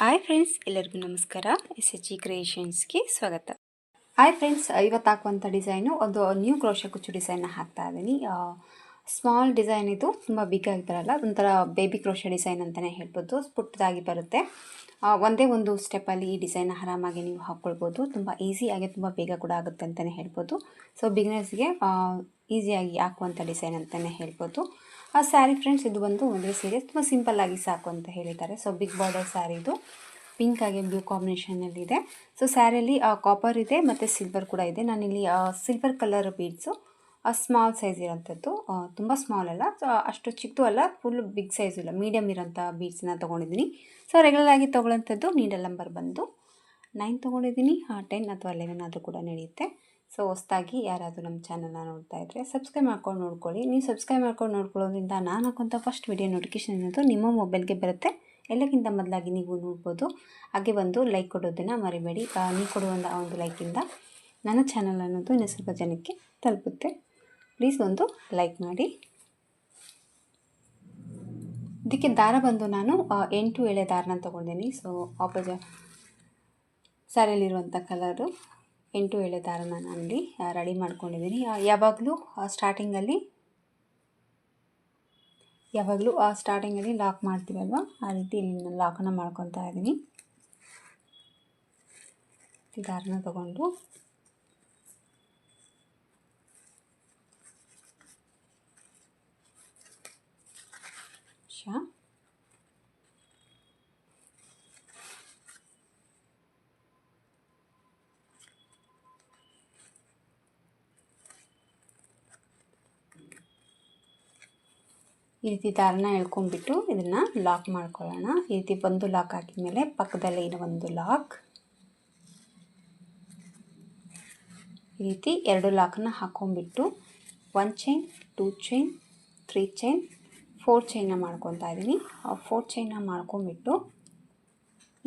Hi friends, ಎಲ್ಲರಿಗೂ ನಮಸ್ಕಾರ. SHG ಕ್ರಿಯೇಷನ್ಸ್ಗೆ ಸ್ವಾಗತ. ಹಾಯ್ ಫ್ರೆಂಡ್ಸ್, ಇವತ್ತು ಹಾಕುವಂಥ ಡಿಸೈನು ಒಂದು ನ್ಯೂ ಕ್ರೋಶೆ ಕುಚ್ಚು ಡಿಸೈನ್ನ ಹಾಕ್ತಾ ಇದ್ದೀನಿ. ಸ್ಮಾಲ್ ಡಿಸೈನ್ ಇದು, ತುಂಬ ಬಿಗ್ ಆಗಿ ಬರಲ್ಲ, ಒಂಥರ ಬೇಬಿ ಕ್ರೋಶೆ ಡಿಸೈನ್ ಅಂತಲೇ ಹೇಳ್ಬೋದು. ಪುಟ್ಟದಾಗಿ ಬರುತ್ತೆ. ಒಂದೇ ಒಂದು ಸ್ಟೆಪ್ಪಲ್ಲಿ ಈ ಡಿಸೈನ್ನ ಆರಾಮಾಗಿ ನೀವು ಹಾಕ್ಕೊಳ್ಬೋದು. ತುಂಬ ಈಸಿಯಾಗಿ, ತುಂಬ ಬೇಗ ಕೂಡ ಆಗುತ್ತೆ ಅಂತಲೇ ಹೇಳ್ಬೋದು. ಸೊ ಬಿಗಿನರ್ಸ್ಗೆ ಈಸಿಯಾಗಿ ಹಾಕುವಂಥ ಡಿಸೈನ್ ಅಂತಲೇ ಹೇಳ್ಬೋದು. ಸ್ಯಾರಿ ಫ್ರೆಂಡ್ಸ್, ಇದು ಬಂದು ಒಂದೇ ಸೀರೆ, ತುಂಬ ಸಿಂಪಲ್ಲಾಗಿ ಸಾಕು ಅಂತ ಹೇಳಿದ್ದಾರೆ. ಸೊ ಬಿಗ್ ಬಾರ್ಡರ್ ಸ್ಯಾರಿ ಇದು, ಪಿಂಕ್ ಆಗಿ ಬ್ಲೂ ಕಾಂಬಿನೇಷನಲ್ಲಿದೆ. ಸೊ ಸ್ಯಾರಿಯಲ್ಲಿ ಕಾಪರ್ ಇದೆ ಮತ್ತು ಸಿಲ್ವರ್ ಕೂಡ ಇದೆ. ನಾನಿಲ್ಲಿ silver colour beads small size ಇರೋಂಥದ್ದು, ತುಂಬ ಸ್ಮಾಲ್ ಅಲ್ಲ, ಅಷ್ಟು ಚಿಕ್ಕದು ಅಲ್ಲ, ಫುಲ್ ಬಿಗ್ ಸೈಜು ಇಲ್ಲ, ಮೀಡಿಯಮ್ ಇರೋಂಥ ಬೀಡ್ಸನ್ನ ತೊಗೊಂಡಿದ್ದೀನಿ. ಸೊ ರೆಗ್ಯುಲರಾಗಿ ತೊಗೊಳ್ಳೋಂಥದ್ದು ನೀಡಲ್ ನಂಬರ್ ಬಂದು 9 ತೊಗೊಂಡಿದ್ದೀನಿ. 10 ಅಥವಾ 11 ಆದರೂ ಕೂಡ ನಡೆಯುತ್ತೆ. ಸೊ ಹೊಸದಾಗಿ ಯಾರಾದರೂ ನಮ್ಮ ಚಾನಲ್ನ ನೋಡ್ತಾ ಇದ್ದರೆ ಸಬ್ಸ್ಕ್ರೈಬ್ ಮಾಡ್ಕೊಂಡು ನೋಡ್ಕೊಳ್ಳಿ. ನೀವು ಸಬ್ಸ್ಕ್ರೈಬ್ ಮಾಡ್ಕೊಂಡು ನೋಡ್ಕೊಳ್ಳೋದ್ರಿಂದ ನಾನು ಹಾಕೋಂಥ ಫಸ್ಟ್ ವಿಡಿಯೋ ನೋಟಿಫಿಕೇಷನ್ ಅನ್ನೋದು ನಿಮ್ಮ ಮೊಬೈಲ್ಗೆ ಬರುತ್ತೆ. ಎಲ್ಲಕ್ಕಿಂತ ಮೊದಲಾಗಿ ನೀವು ನೋಡ್ಬೋದು. ಹಾಗೆ ಒಂದು ಲೈಕ್ ಕೊಡೋದನ್ನು ಮರಿಬೇಡಿ. ನೀವು ಕೊಡುವಂಥ ಒಂದು ಲೈಕಿಂದ ನನ್ನ ಚಾನಲ್ ಅನ್ನೋದು ಇನ್ನೂ ಸ್ವಲ್ಪ ಜನಕ್ಕೆ ತಲುಪುತ್ತೆ. ಪ್ಲೀಸ್ ಒಂದು ಲೈಕ್ ಮಾಡಿ. ಇದಕ್ಕೆ ದಾರ ಬಂದು ನಾನು 8 ಎಳೆ ದಾರನ ತೊಗೊಂಡಿದ್ದೀನಿ. ಸೊ ಸ್ಯಾರಿಯಲ್ಲಿರುವಂಥ ಕಲರು 8 ಎಳೆ ದಾರನ ನಾನಿಲ್ಲಿ ರೆಡಿ ಮಾಡ್ಕೊಂಡಿದ್ದೀನಿ. ಯಾವಾಗಲೂ ಸ್ಟಾರ್ಟಿಂಗಲ್ಲಿ ಲಾಕ್ ಮಾಡ್ತೀವಲ್ವ, ಆ ರೀತಿ ಇಲ್ಲಿ ಲಾಕನ್ನು ಮಾಡ್ಕೊತಾ ಇದ್ದೀನಿ. ದಾರನ ತಗೊಂಡು ಈ ರೀತಿ ದಾರನ ಎಳ್ಕೊಂಡ್ಬಿಟ್ಟು ಇದನ್ನು ಲಾಕ್ ಮಾಡ್ಕೊಳ್ಳೋಣ. ಈ ರೀತಿ ಒಂದು ಲಾಕ್ ಹಾಕಿದ ಮೇಲೆ ಪಕ್ಕದಲ್ಲೇ ಇರೋ ಒಂದು ಲಾಕ್, ಈ ರೀತಿ 2 ಲಾಕನ್ನು ಹಾಕ್ಕೊಂಡ್ಬಿಟ್ಟು 1 ಚೈನ್, 2 ಚೈನ್, 3 ಚೈನ್, 4 ಚೈನ್ನ ಮಾಡ್ಕೊತಾ ಇದ್ದೀನಿ. 4 ಚೈನ್ನ ಮಾಡ್ಕೊಂಡ್ಬಿಟ್ಟು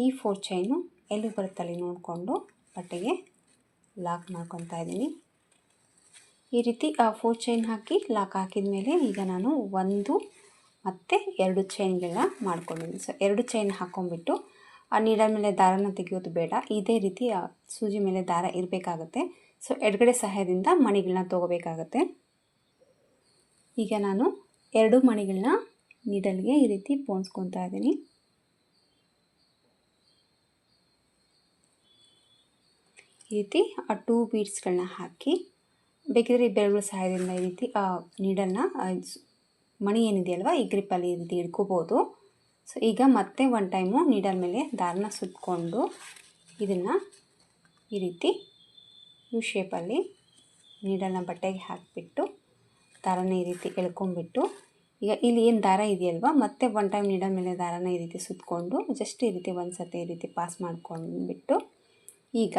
ಈ 4 ಚೈನು ಎಲ್ಲಿ ಬರುತ್ತಲ್ಲಿ ನೋಡಿಕೊಂಡು ಬಟ್ಟೆಗೆ ಲಾಕ್ ಮಾಡ್ಕೊತಾ ಇದ್ದೀನಿ. ಈ ರೀತಿ 4 ಚೈನ್ ಹಾಕಿ ಲಾಕ್ ಹಾಕಿದ ಮೇಲೆ ಈಗ ನಾನು 1 ಮತ್ತು 2 ಚೈನ್ಗಳನ್ನ ಮಾಡ್ಕೊಂಡಿದ್ದೀನಿ. ಸೊ 2 ಚೈನ್ ಹಾಕ್ಕೊಂಡ್ಬಿಟ್ಟು ಆ ನೀಡಲ್ ಮೇಲೆ ದಾರನ ತೆಗೆಯೋದು ಬೇಡ, ಇದೇ ರೀತಿ ಸೂಜಿ ಮೇಲೆ ದಾರ ಇರಬೇಕಾಗತ್ತೆ. ಸೊ ಎಡಗಡೆ ಸಹಾಯದಿಂದ ಮಣಿಗಳನ್ನ ತೊಗೋಬೇಕಾಗತ್ತೆ. ಈಗ ನಾನು 2 ಮಣಿಗಳನ್ನ ನೀಡಲ್ಗೆ ಈ ರೀತಿ ಪೋಣಿಸ್ಕೊತಾ ಇದ್ದೀನಿ. ಈ ರೀತಿ 2 ಬೀಡ್ಸ್ಗಳನ್ನ ಹಾಕಿ, ಬೇಕಿದ್ರೆ ಬೆರಳು ಸಹಾಯದಿಂದ ಈ ರೀತಿ ನೀಡಲ್ನ ಮಣಿ ಏನಿದೆಯಲ್ವ ಈ ಗ್ರಿಪ್ಪಲ್ಲಿ ಈ ರೀತಿ ಹಿಡ್ಕೋಬೋದು. ಸೊ ಈಗ ಮತ್ತೆ 1 ಟೈಮು ನೀಡಲ್ ಮೇಲೆ ದಾರನ ಸುತ್ತಕೊಂಡು ಇದನ್ನು ಈ ರೀತಿ ಯು ಶೇಪಲ್ಲಿ ನೀಡಲ್ನ ಬಟ್ಟೆಗೆ ಹಾಕಿಬಿಟ್ಟು ದಾರನ ಈ ರೀತಿ ಎಳ್ಕೊಂಬಿಟ್ಟು, ಈಗ ಇಲ್ಲಿ ಏನು ದಾರ ಇದೆಯಲ್ವ ಮತ್ತೆ 1 ಟೈಮ್ ನೀಡಲ್ ಮೇಲೆ ದಾರನ ಈ ರೀತಿ ಸುತ್ತಕೊಂಡು ಜಸ್ಟ್ ಈ ರೀತಿ ಒಂದು ಸತಿ ಈ ರೀತಿ ಪಾಸ್ ಮಾಡ್ಕೊಂಡ್ಬಿಟ್ಟು, ಈಗ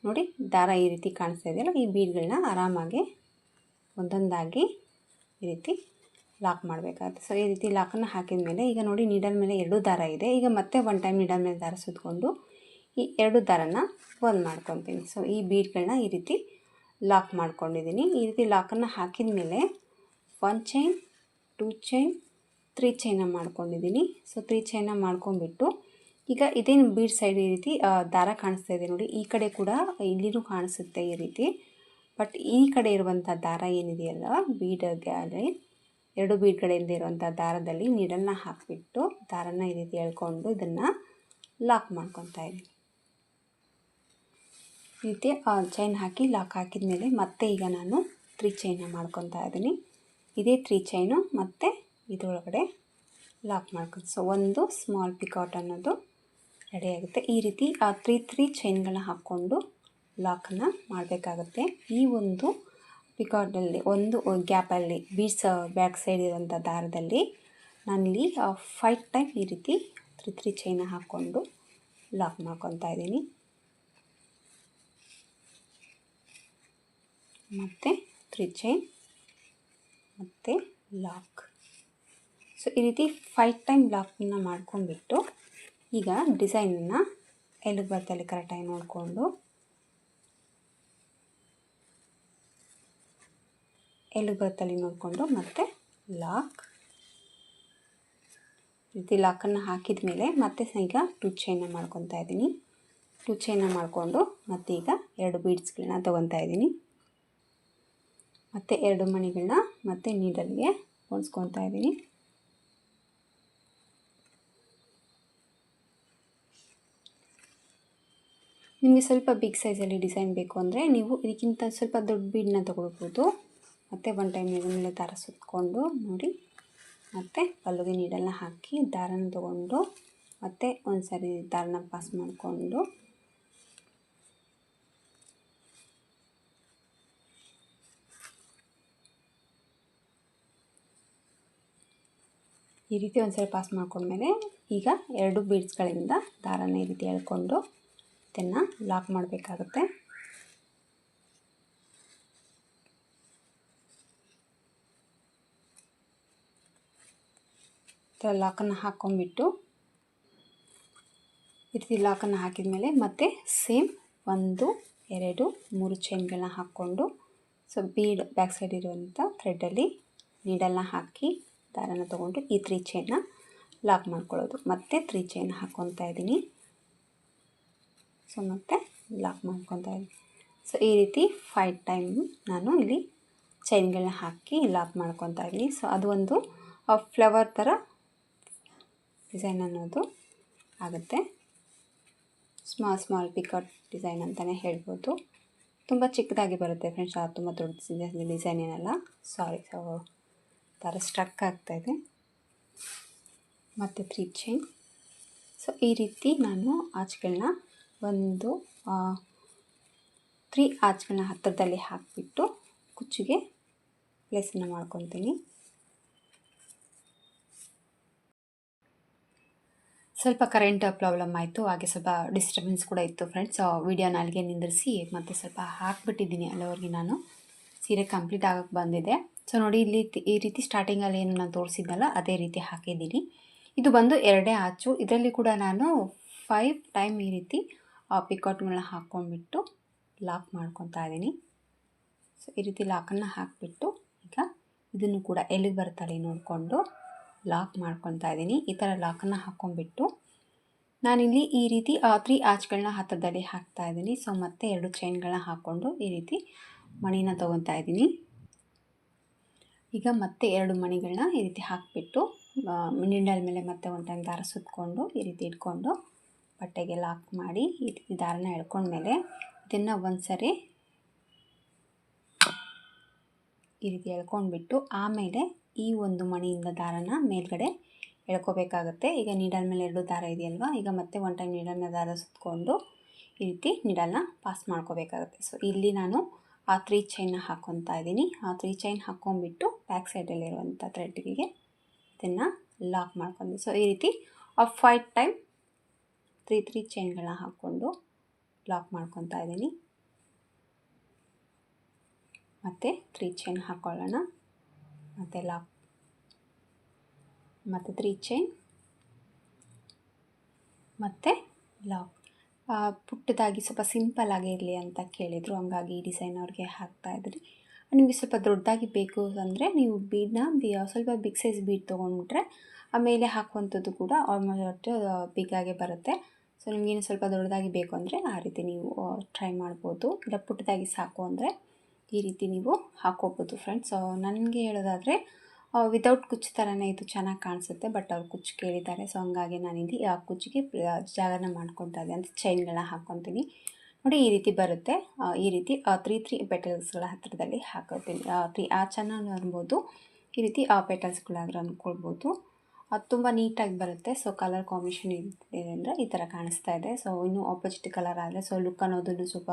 ನೋಡಿ ದಾರ ಈ ರೀತಿ ಕಾಣಿಸ್ತಾ ಇದೆಯಲ್ಲ, ಈ ಬೀಡ್ಗಳನ್ನ ಆರಾಮಾಗಿ ಒಂದೊಂದಾಗಿ ಈ ರೀತಿ ಲಾಕ್ ಮಾಡಬೇಕಾಗುತ್ತೆ. ಸೊ ಈ ರೀತಿ ಲಾಕನ್ನು ಹಾಕಿದ ಮೇಲೆ ಈಗ ನೋಡಿ ನೀಡಲ್ ಮೇಲೆ 2 ದಾರ ಇದೆ. ಈಗ ಮತ್ತೆ 1 ಟೈಮ್ ನೀಡಲ್ ಮೇಲೆ ದಾರ ಸುತ್ತಕೊಂಡು ಈ 2 ದಾರನ ಒಂದು ಮಾಡ್ಕೊತೀನಿ. ಸೊ ಈ ಬೀಡ್ಗಳನ್ನ ಈ ರೀತಿ ಲಾಕ್ ಮಾಡ್ಕೊಂಡಿದ್ದೀನಿ. ಈ ರೀತಿ ಲಾಕನ್ನು ಹಾಕಿದ ಮೇಲೆ 1 ಚೈನ್, 2 ಚೈನ್, 3 ಚೈನ ಮಾಡ್ಕೊಂಡಿದ್ದೀನಿ. ಸೊ 3 ಚೈನ ಮಾಡ್ಕೊಂಡ್ಬಿಟ್ಟು ಈಗ ಇದೇನು ಬೀಡ್ ಸೈಡ್ ಈ ರೀತಿ ದಾರ ಕಾಣಿಸ್ತಾ ಇದೆ ನೋಡಿ, ಈ ಕಡೆ ಕೂಡ ಇಲ್ಲಿನೂ ಕಾಣಿಸುತ್ತೆ ಈ ರೀತಿ. ಬಟ್ ಈ ಕಡೆ ಇರುವಂಥ ದಾರ ಏನಿದೆಯಲ್ಲ ಬೀಡ್ಗಳಲ್ಲಿ 2 ಬೀಡ್ಗಳಿಂದ ಇರುವಂಥ ದಾರದಲ್ಲಿ ನೀಡಲ್ನ ಹಾಕಿಬಿಟ್ಟು ದಾರನ ಈ ರೀತಿ ಎಳ್ಕೊಂಡು ಇದನ್ನು ಲಾಕ್ ಮಾಡ್ಕೊತಾ ಇದ್ದೀನಿ. ಈ ರೀತಿ ಚೈನ್ ಹಾಕಿ ಲಾಕ್ ಹಾಕಿದ ಮೇಲೆ ಮತ್ತೆ ಈಗ ನಾನು 3 ಚೈನ ಮಾಡ್ಕೊತಾ ಇದ್ದೀನಿ. ಇದೇ 3 ಚೈನು ಮತ್ತು ಇದರೊಳಗಡೆ ಲಾಕ್ ಮಾಡ್ಕೊಂಡು, ಸೊ ಒಂದು ಸ್ಮಾಲ್ ಪಿಕಾಟ್ ಅನ್ನೋದು ರೆಡಿಯಾಗುತ್ತೆ. ಈ ರೀತಿ 3 ಚೈನ್ಗಳನ್ನ ಹಾಕ್ಕೊಂಡು ಲಾಕನ್ನು ಮಾಡಬೇಕಾಗುತ್ತೆ. ಈ ಒಂದು ಪಿಕಾಟಲ್ಲಿ ಒಂದು ಗ್ಯಾಪಲ್ಲಿ ಬೀಡ್ಸ್ ಬ್ಯಾಕ್ ಸೈಡ್ ಇರೋಂಥ ದಾರದಲ್ಲಿ ನಾನಿಲ್ಲಿ 5 ಟೈಮ್ ಈ ರೀತಿ 3 ಚೈನ ಹಾಕ್ಕೊಂಡು ಲಾಕ್ ಮಾಡ್ಕೊತಾ ಇದ್ದೀನಿ. ಮತ್ತು 3 ಚೈನ್ ಮತ್ತು ಲಾಕ್. ಸೊ ಈ ರೀತಿ 5 ಟೈಮ್ ಲಾಕನ್ನು ಮಾಡ್ಕೊಂಡ್ಬಿಟ್ಟು ಈಗ ಡಿಸೈನನ್ನು ಎಲ್ಲಿ ಬರ್ತಲ್ಲಿ ಕರೆಕ್ಟಾಗಿ ನೋಡಿಕೊಂಡು ಮತ್ತೆ ಲಾಕ್ ಈ ರೀತಿ ಲಾಕನ್ನು ಹಾಕಿದ ಮೇಲೆ ಮತ್ತೆ ಈಗ 2 ಚೈನ್ನ ಮಾಡ್ಕೊತಾ ಇದ್ದೀನಿ. 2 ಚೈನ್ನ ಮಾಡಿಕೊಂಡು ಮತ್ತೆ ಈಗ 2 ಬೀಡ್ಸ್ಗಳನ್ನ ತೊಗೊತಾ ಇದ್ದೀನಿ. ಮತ್ತು 2 ಮಣಿಗಳನ್ನ ಮತ್ತೆ ನೀಡಲ್ಗೆ ಹೊಂದ್ಸ್ಕೊತಾ ಇದ್ದೀನಿ. ನಿಮಗೆ ಸ್ವಲ್ಪ ಬಿಗ್ ಸೈಜಲ್ಲಿ ಡಿಸೈನ್ ಬೇಕು ಅಂದರೆ ನೀವು ಇದಕ್ಕಿಂತ ಸ್ವಲ್ಪ ದೊಡ್ಡ ಬೀಡನ್ನ ತೊಗೊಳ್ಬೋದು. ಮತ್ತು 1 ಟೈಮ್ ಇದರ ಮೇಲೆ ದಾರ ಸುತ್ತಕೊಂಡು ನೋಡಿ, ಮತ್ತು ಪಲ್ಲುಗೆ ನೀಡಲ್ನ ಹಾಕಿ ದಾರನ ತೊಗೊಂಡು ಮತ್ತು ಒಂದು ಸಾರಿ ದಾರನ ಪಾಸ್ ಮಾಡಿಕೊಂಡು ಈ ರೀತಿ ಒಂದು ಸಾರಿ ಪಾಸ್ ಮಾಡ್ಕೊಂಡ್ಮೇಲೆ ಈಗ 2 ಬೀಡ್ಸ್ಗಳಿಂದ ದಾರನ ಈ ರೀತಿ ಎಳ್ಕೊಂಡು ಇದನ್ನು ಲಾಕ್ ಮಾಡಬೇಕಾಗುತ್ತೆ. ಲಾಕನ್ನು ಹಾಕ್ಕೊಂಡ್ಬಿಟ್ಟು ಈ ರೀತಿ ಲಾಕನ್ನು ಹಾಕಿದ ಮೇಲೆ ಮತ್ತೆ ಸೇಮ್ 1 2 3 ಚೈನ್ಗಳನ್ನ ಹಾಕ್ಕೊಂಡು ಬೀಡ್ ಬ್ಯಾಕ್ ಸೈಡ್ ಇರುವಂಥ ಥ್ರೆಡ್ಡಲ್ಲಿ ನೀಡಲ್ನ ಹಾಕಿ ದಾರನ ತೊಗೊಂಡು ಈ 3 ಚೈನ್ನ ಲಾಕ್ ಮಾಡ್ಕೊಳ್ಳೋದು. ಮತ್ತೆ 3 ಚೈನ್ ಹಾಕ್ಕೊತಾ ಇದ್ದೀನಿ. ಮತ್ತೆ ಲಾಕ್ ಮಾಡ್ಕೊತಾ ಇದ್ದೀನಿ. ಈ ರೀತಿ 5 ಟೈಮ್ ನಾನು ಇಲ್ಲಿ ಚೈನ್ಗಳನ್ನ ಹಾಕಿ ಲಾಕ್ ಮಾಡ್ಕೊತಾ ಇದ್ದೀನಿ. ಅದು ಒಂದು ಫ್ಲವರ್ ಥರ ಡಿಸೈನ್ ಅನ್ನೋದು ಆಗುತ್ತೆ. ಸ್ಮಾಲ್ ಪಿಕಾಟ್ ಡಿಸೈನ್ ಅಂತಲೇ ಹೇಳ್ಬೋದು. ತುಂಬ ಚಿಕ್ಕದಾಗಿ ಬರುತ್ತೆ ಫ್ರೆಂಡ್ಸ್, ತುಂಬ ದೊಡ್ಡ ಡಿಸೈನ್ ಏನಲ್ಲ. ಸಾರಿ, ಥರ ಸ್ಟ್ರಕ್ ಆಗ್ತಾಯಿದೆ. ಮತ್ತು 3 ಚೈನ್. ಈ ರೀತಿ ನಾನು ಆರ್ಚ್ಗಳನ್ನ 3 ಆರ್ಚ್ಗಳನ್ನ ಹತ್ತಿರದಲ್ಲಿ ಹಾಕಿಬಿಟ್ಟು ಕುಚ್ಚಿಗೆ ಪ್ಲೇಸನ್ನು ಮಾಡ್ಕೊತೀನಿ. ಸ್ವಲ್ಪ ಕರೆಂಟ್ ಪ್ರಾಬ್ಲಮ್ ಆಯಿತು, ಹಾಗೆ ಸ್ವಲ್ಪ ಡಿಸ್ಟರ್ಬೆನ್ಸ್ ಕೂಡ ಇತ್ತು ಫ್ರೆಂಡ್ಸ್. ವೀಡಿಯೋನ ಅಲ್ಲಿಗೆ ನಿಂದಿರಿಸಿ ಮತ್ತು ಸ್ವಲ್ಪ ಹಾಕಿಬಿಟ್ಟಿದ್ದೀನಿ. ಅಲ್ಲಿವರೆಗೆ ನಾನು ಸೀರೆ ಕಂಪ್ಲೀಟ್ ಆಗೋಕ್ಕೆ ಬಂದಿದೆ. ನೋಡಿ, ಇಲ್ಲಿ ಈ ರೀತಿ ಸ್ಟಾರ್ಟಿಂಗಲ್ಲಿ ಏನು ನಾನು ತೋರಿಸಿದ್ನಲ್ಲ ಅದೇ ರೀತಿ ಹಾಕಿದ್ದೀನಿ. ಇದು ಬಂದು 2 ಆರ್ಚು. ಇದರಲ್ಲಿ ಕೂಡ ನಾನು 5 ಟೈಮ್ ಈ ರೀತಿ ಪಿಕಾಟ್ಗಳನ್ನ ಹಾಕ್ಕೊಂಡ್ಬಿಟ್ಟು ಲಾಕ್ ಮಾಡ್ಕೊತಾ ಇದ್ದೀನಿ. ಈ ರೀತಿ ಲಾಕನ್ನು ಹಾಕಿಬಿಟ್ಟು ಈಗ ಇದನ್ನು ಕೂಡ ಎಲ್ಲಿಗೆ ಬರುತ್ತಲ್ಲಿ ನೋಡಿಕೊಂಡು ಲಾಕ್ ಮಾಡ್ಕೊತಾ ಇದ್ದೀನಿ. ಈ ಥರ ಲಾಕನ್ನು ಹಾಕ್ಕೊಂಡ್ಬಿಟ್ಟು ನಾನಿಲ್ಲಿ ಈ ರೀತಿ 3 ಆರ್ಚ್ಗಳನ್ನ ಹತ್ತಿರದಲ್ಲಿ ಹಾಕ್ತಾ ಇದ್ದೀನಿ. ಮತ್ತೆ 2 ಚೈನ್ಗಳನ್ನ ಹಾಕ್ಕೊಂಡು ಈ ರೀತಿ ಮಣಿನ ತೊಗೊತಾ ಇದ್ದೀನಿ. ಈಗ ಮತ್ತೆ 2 ಮಣಿಗಳನ್ನ ಈ ರೀತಿ ಹಾಕಿಬಿಟ್ಟು ನೀಡಲ್ ಮೇಲೆ ಮತ್ತೆ 1 ಟೈಮ್ ದಾರ ಸುತ್ತಕೊಂಡು ಈ ರೀತಿ ಇಟ್ಕೊಂಡು ಬಟ್ಟೆಗೆ ಲಾಕ್ ಮಾಡಿ ಈ ರೀತಿ ದಾರನ ಎಳ್ಕೊಂಡ್ಮೇಲೆ ಇದನ್ನು ಒಂದು ಸರಿ ಈ ರೀತಿ ಎಳ್ಕೊಂಡ್ಬಿಟ್ಟು ಆಮೇಲೆ ಈ ಒಂದು ಮಣಿಯಿಂದ ದಾರನ ಮೇಲ್ಗಡೆ ಎಳ್ಕೋಬೇಕಾಗುತ್ತೆ. ಈಗ ನೀಡಲ್ ಮೇಲೆ 2 ದಾರ ಇದೆಯಲ್ವ, ಈಗ ಮತ್ತೆ 1 ಟೈಮ್ ನೀಡಲ್ನ ದಾರ ಸುತ್ತಕೊಂಡು ಈ ರೀತಿ ನೀಡಲ್ನ ಪಾಸ್ ಮಾಡ್ಕೋಬೇಕಾಗುತ್ತೆ. ಇಲ್ಲಿ ನಾನು ಆ 3 ಚೈನ್ನ ಹಾಕ್ಕೊತಾ ಇದ್ದೀನಿ. ಆ 3 ಚೈನ್ ಹಾಕ್ಕೊಂಡ್ಬಿಟ್ಟು ಬ್ಯಾಕ್ ಸೈಡಲ್ಲಿರುವಂಥ ಥ್ರೆಡ್ಗೆ ಇದನ್ನು ಲಾಕ್ ಮಾಡ್ಕೊಂಡು ಈ ರೀತಿ 5 ಟೈಮ್ 3 ಚೈನ್ಗಳನ್ನ ಹಾಕ್ಕೊಂಡು ಲಾಕ್ ಮಾಡ್ಕೊತಾ ಇದ್ದೀನಿ. ಮತ್ತು 3 ಚೈನ್ ಹಾಕ್ಕೊಳ್ಳೋಣ. ಮತ್ತು ಲಾಕ್, ಮತ್ತು 3 ಚೈನ್, ಮತ್ತು ಲಾಕ್. ಪುಟ್ಟದಾಗಿ ಸ್ವಲ್ಪ ಸಿಂಪಲ್ ಆಗಿರಲಿ ಅಂತ ಕೇಳಿದರು, ಹಂಗಾಗಿ ಈ ಡಿಸೈನ್ ಅವ್ರಿಗೆ ಹಾಕ್ತಾಯಿದ್ರಿ. ನಿಮಗೆ ಸ್ವಲ್ಪ ದೊಡ್ಡದಾಗಿ ಬೇಕು ಅಂದರೆ ನೀವು ಬೀಡನ್ನ ಸ್ವಲ್ಪ ಬಿಗ್ ಸೈಜ್ ಬೀಡ್ ತೊಗೊಂಡ್ಬಿಟ್ರೆ ಆಮೇಲೆ ಹಾಕುವಂಥದ್ದು ಕೂಡ ಆಲ್ಮೋಸ್ಟ್ ಬಿಗ್ಗಾಗೆ ಬರುತ್ತೆ. ನಿಮಗೇನು ಸ್ವಲ್ಪ ದೊಡ್ಡದಾಗಿ ಬೇಕು ಅಂದರೆ ಆ ರೀತಿ ನೀವು ಟ್ರೈ ಮಾಡ್ಬೋದು. ಇಲ್ಲ ಪುಟ್ಟದಾಗಿ ಸಾಕು ಅಂದರೆ ಈ ರೀತಿ ನೀವು ಹಾಕ್ಕೋಬೋದು ಫ್ರೆಂಡ್ಸ್. ನನಗೆ ಹೇಳೋದಾದರೆ ವಿತೌಟ್ ಕುಚ್ಚು ಥರನೇ ಇದು ಚೆನ್ನಾಗಿ ಕಾಣಿಸುತ್ತೆ, ಬಟ್ ಅವ್ರು ಕುಚ್ಚು ಕೇಳಿದ್ದಾರೆ. ಹಂಗಾಗಿ ನಾನಿಲ್ಲಿ ಆ ಕುಚ್ಚಿಗೆ ಜಾಗನ ಮಾಡ್ಕೊತಾ ಇದ್ದೀನಿ, ಅಂತ ಚೈನ್ಗಳನ್ನ ಹಾಕ್ಕೊತೀನಿ. ನೋಡಿ, ಈ ರೀತಿ ಬರುತ್ತೆ. ಈ ರೀತಿ 3 ಪೆಟಲ್ಸ್ಗಳ ಹತ್ತಿರದಲ್ಲಿ ಹಾಕೋತೀನಿ. 3 ಆರ್ಚನ್ನು ಅನ್ಬೋದು, ಈ ರೀತಿ ಪೆಟಲ್ಸ್ಗಳಾದ್ರೂ ಅಂದ್ಕೊಳ್ಬೋದು. ಅದು ತುಂಬ ನೀಟಾಗಿ ಬರುತ್ತೆ. ಕಲರ್ ಕಾಂಬಿನೇಷನ್ ಇದೆ ಅಂದರೆ ಈ ಥರ ಕಾಣಿಸ್ತಾ ಇದೆ. ಇನ್ನೂ ಆಪೋಸಿಟ್ ಕಲರ್ ಆದರೆ ಲುಕ್ ಅನ್ನೋದನ್ನು ಸ್ವಲ್ಪ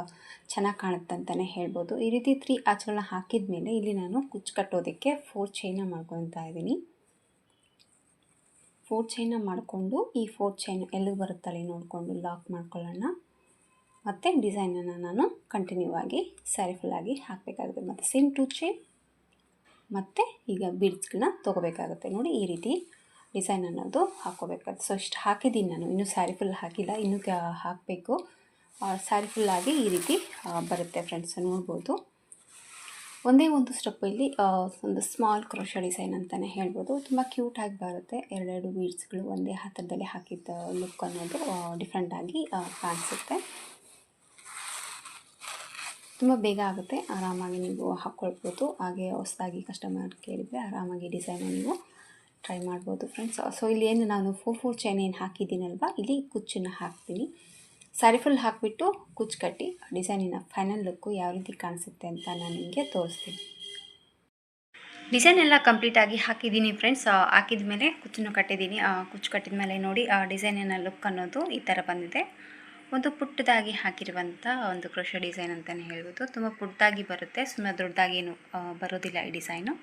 ಚೆನ್ನಾಗಿ ಕಾಣುತ್ತೆ ಅಂತಲೇ ಹೇಳ್ಬೋದು. ಈ ರೀತಿ 3 ಆರ್ಚ್ಗಳನ್ನ ಹಾಕಿದ ಮೇಲೆ ಇಲ್ಲಿ ನಾನು ಕುಚ್ಚು ಕಟ್ಟೋದಕ್ಕೆ 4 ಚೈನ್ನ ಮಾಡ್ಕೊತಾ ಇದ್ದೀನಿ. 4 ಚೈನ್ನ ಮಾಡಿಕೊಂಡು ಈ 4 ಚೈನ್ ಎಲ್ಲಿಗೆ ಬರುತ್ತಲ್ಲಿ ನೋಡಿಕೊಂಡು ಲಾಕ್ ಮಾಡ್ಕೊಳ್ಳೋಣ. ಮತ್ತು ಡಿಸೈನನ್ನು ನಾನು ಕಂಟಿನ್ಯೂ ಆಗಿ ಸ್ಯಾರಿ ಫುಲ್ಲಾಗಿ ಹಾಕಬೇಕಾಗುತ್ತೆ. ಮತ್ತು ಸೇಮ್ 2 ಚೈನ್ ಮತ್ತು ಈಗ ಬೀಡ್ಸ್ಗಳನ್ನ ತೊಗೋಬೇಕಾಗುತ್ತೆ. ನೋಡಿ, ಈ ರೀತಿ ಡಿಸೈನ್ ಅನ್ನೋದು ಹಾಕ್ಕೋಬೇಕಾಗುತ್ತೆ. ಇಷ್ಟು ಹಾಕಿದ್ದೀನಿ ನಾನು, ಇನ್ನೂ ಸ್ಯಾರಿ ಫುಲ್ ಹಾಕಿಲ್ಲ, ಇನ್ನೂ ಹಾಕಬೇಕು. ಸ್ಯಾರಿ ಫುಲ್ಲಾಗಿ ಈ ರೀತಿ ಬರುತ್ತೆ ಫ್ರೆಂಡ್ಸ್, ನೋಡ್ಬೋದು. ಒಂದೇ ಒಂದು ಸ್ಟೆಪ್ಪಲ್ಲಿ ಒಂದು ಸ್ಮಾಲ್ ಕ್ರೋಶಾ ಡಿಸೈನ್ ಅಂತಲೇ ಹೇಳ್ಬೋದು. ತುಂಬ ಕ್ಯೂಟಾಗಿ ಬರುತ್ತೆ. ಎರಡೆರಡು ಬೀಡ್ಸ್ಗಳು ಒಂದೇ ಹತ್ತಿರದಲ್ಲಿ ಹಾಕಿದ್ದ ಲುಕ್ ಅನ್ನೋದು ಡಿಫ್ರೆಂಟಾಗಿ ಕಾಣಿಸುತ್ತೆ. ತುಂಬ ಬೇಗ ಆಗುತ್ತೆ, ಆರಾಮಾಗಿ ನೀವು ಹಾಕ್ಕೊಳ್ಬೋದು. ಹಾಗೆ ಹೊಸದಾಗಿ ಕಸ್ಟಮರ್ ಕೇಳಿದರೆ ಆರಾಮಾಗಿ ಡಿಸೈನ ನೀವು ಟ್ರೈ ಮಾಡ್ಬೋದು ಫ್ರೆಂಡ್ಸ್. ಸೊ ಇಲ್ಲಿ ಏನು ನಾನು 4 ಚೈನ್ ಏನು ಹಾಕಿದ್ದೀನಲ್ವ, ಇಲ್ಲಿ ಕುಚ್ಚನ್ನು ಹಾಕ್ತೀನಿ. ಸ್ಯಾರಿ ಫುಲ್ ಹಾಕಿಬಿಟ್ಟು ಕುಚ್ಚು ಕಟ್ಟಿ ಡಿಸೈನಿನ ಫೈನಲ್ ಲುಕ್ಕು ಯಾವ ರೀತಿ ಕಾಣಿಸುತ್ತೆ ಅಂತ ನಾನು ನಿಮಗೆ ತೋರಿಸ್ತೀನಿ. ಡಿಸೈನ್ ಎಲ್ಲ ಕಂಪ್ಲೀಟಾಗಿ ಹಾಕಿದ್ದೀನಿ ಫ್ರೆಂಡ್ಸ್. ಹಾಕಿದ ಮೇಲೆ ಕುಚ್ಚನ್ನು ಕಟ್ಟಿದ್ದೀನಿ. ಕುಚ್ಚು ಕಟ್ಟಿದ ಮೇಲೆ ನೋಡಿ ಡಿಸೈನಿನ ಲುಕ್ ಅನ್ನೋದು ಈ ಥರ ಬಂದಿದೆ. ಒಂದು ಪುಟ್ಟದಾಗಿ ಹಾಕಿರುವಂಥ ಒಂದು ಕ್ರೋಶಾ ಡಿಸೈನ್ ಅಂತಲೇ ಹೇಳ್ಬೋದು. ತುಂಬ ಪುಟ್ಟದಾಗಿ ಬರುತ್ತೆ, ಸುಮ್ಮನೆ ದೊಡ್ಡದಾಗೇನು ಬರೋದಿಲ್ಲ ಈ ಡಿಸೈನು.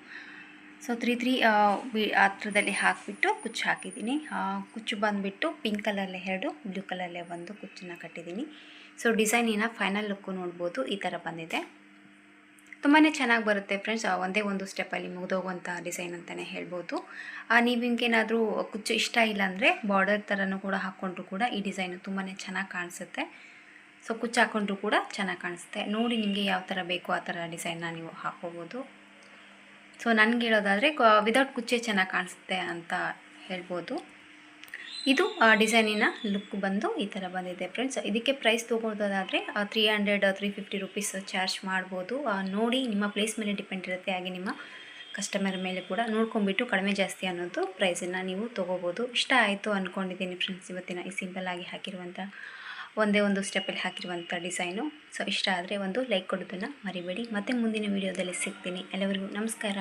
ಸೊ 3 ಹತ್ರದಲ್ಲಿ ಹಾಕಿಬಿಟ್ಟು ಕುಚ್ಚು ಹಾಕಿದ್ದೀನಿ. ಕುಚ್ಚು ಬಂದುಬಿಟ್ಟು ಪಿಂಕ್ ಕಲರಲ್ಲೇ 2, ಬ್ಲೂ ಕಲರಲ್ಲೇ 1 ಕುಚ್ಚನ್ನು ಕಟ್ಟಿದ್ದೀನಿ. ಸೊ ಡಿಸೈನಿನ ಫೈನಲ್ ಲುಕ್ಕು ನೋಡ್ಬೋದು, ಈ ಥರ ಬಂದಿದೆ. ತುಂಬಾ ಚೆನ್ನಾಗಿ ಬರುತ್ತೆ ಫ್ರೆಂಡ್ಸ್. ಒಂದೇ ಒಂದು ಸ್ಟೆಪ್ಪಲ್ಲಿ ಮುಗಿದೋಗುವಂಥ ಡಿಸೈನ್ ಅಂತಲೇ ಹೇಳ್ಬೋದು. ನೀವು ನಿಮಗೇನಾದರೂ ಕುಚ್ಚು ಇಷ್ಟ ಇಲ್ಲ ಅಂದರೆ ಬಾರ್ಡರ್ ಥರನೂ ಕೂಡ ಹಾಕ್ಕೊಂಡ್ರು ಕೂಡ ಈ ಡಿಸೈನು ತುಂಬಾ ಚೆನ್ನಾಗಿ ಕಾಣಿಸುತ್ತೆ. ಸೊ ಕುಚ್ಚು ಹಾಕ್ಕೊಂಡ್ರು ಕೂಡ ಚೆನ್ನಾಗಿ ಕಾಣಿಸುತ್ತೆ. ನೋಡಿ ನಿಮಗೆ ಯಾವ ಥರ ಬೇಕೋ ಆ ಥರ ಡಿಸೈನ್ನ ನೀವು ಹಾಕ್ಕೋಬೋದು. ಸೊ ನನಗೆ ಹೇಳೋದಾದರೆ ವಿದೌಟ್ ಕುಚ್ಚೆ ಚೆನ್ನಾಗಿ ಕಾಣಿಸುತ್ತೆ ಅಂತ ಹೇಳ್ಬೋದು. ಇದು ಡಿಸೈನಿನ ಲುಕ್ ಬಂದು ಈ ಥರ ಬಂದಿದೆ ಫ್ರೆಂಡ್ಸ್. ಇದಕ್ಕೆ ಪ್ರೈಸ್ ತೊಗೊಳೋದಾದರೆ 300-350 ರುಪೀಸ್ ಚಾರ್ಜ್ ಮಾಡ್ಬೋದು. ನೋಡಿ ನಿಮ್ಮ ಪ್ಲೇಸ್ ಮೇಲೆ ಡಿಪೆಂಡ್ ಇರುತ್ತೆ, ಹಾಗೆ ನಿಮ್ಮ ಕಸ್ಟಮರ್ ಮೇಲೆ ಕೂಡ ನೋಡ್ಕೊಂಬಿಟ್ಟು ಕಡಿಮೆ ಜಾಸ್ತಿ ಅನ್ನೋದು ಪ್ರೈಸನ್ನು ನೀವು ತೊಗೋಬೋದು. ಇಷ್ಟ ಆಯಿತು ಅಂದ್ಕೊಂಡಿದ್ದೀನಿ ಫ್ರೆಂಡ್ಸ್ ಇವತ್ತಿನ ಈ ಸಿಂಪಲ್ಲಾಗಿ ಹಾಕಿರುವಂಥ ಒಂದೇ ಒಂದು ಸ್ಟೆಪ್ಪಲ್ಲಿ ಹಾಕಿರುವಂಥ ಡಿಸೈನು. ಸೊ ಇಷ್ಟ ಆದರೆ ಒಂದು ಲೈಕ್ ಕೊಡೋದನ್ನು ಮರಿಬೇಡಿ. ಮತ್ತೆ ಮುಂದಿನ ವೀಡಿಯೋದಲ್ಲಿ ಸಿಗ್ತೀನಿ. ಎಲ್ಲರಿಗೂ ನಮಸ್ಕಾರ.